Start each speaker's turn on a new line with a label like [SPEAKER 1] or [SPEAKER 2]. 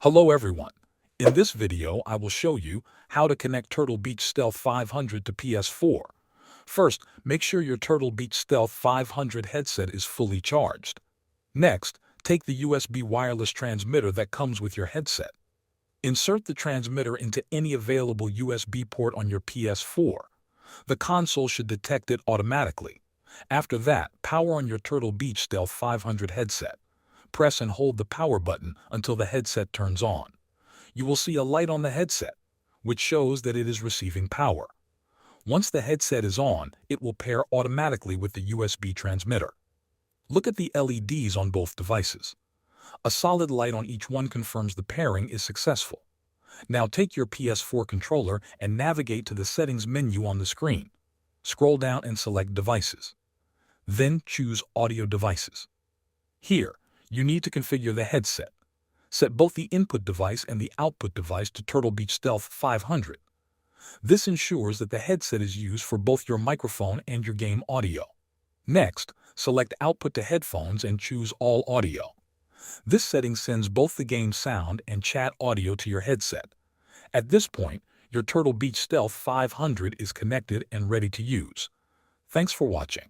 [SPEAKER 1] Hello everyone. In this video, I will show you how to connect Turtle Beach Stealth 500 to PS4. First, make sure your Turtle Beach Stealth 500 headset is fully charged. Next, take the USB wireless transmitter that comes with your headset. Insert the transmitter into any available USB port on your PS4. The console should detect it automatically. After that, power on your Turtle Beach Stealth 500 headset. Press and hold the power button until the headset turns on. You will see a light on the headset, which shows that it is receiving power. Once the headset is on, it will pair automatically with the USB transmitter. Look at the LEDs on both devices. A solid light on each one confirms the pairing is successful. Now take your PS4 controller and navigate to the settings menu on the screen. Scroll down and select Devices. Then choose Audio Devices. Here, you need to configure the headset. Set both the input device and the output device to Turtle Beach Stealth 500. This ensures that the headset is used for both your microphone and your game audio. Next, select Output to Headphones and choose All Audio. This setting sends both the game sound and chat audio to your headset. At this point, your Turtle Beach Stealth 500 is connected and ready to use. Thanks for watching.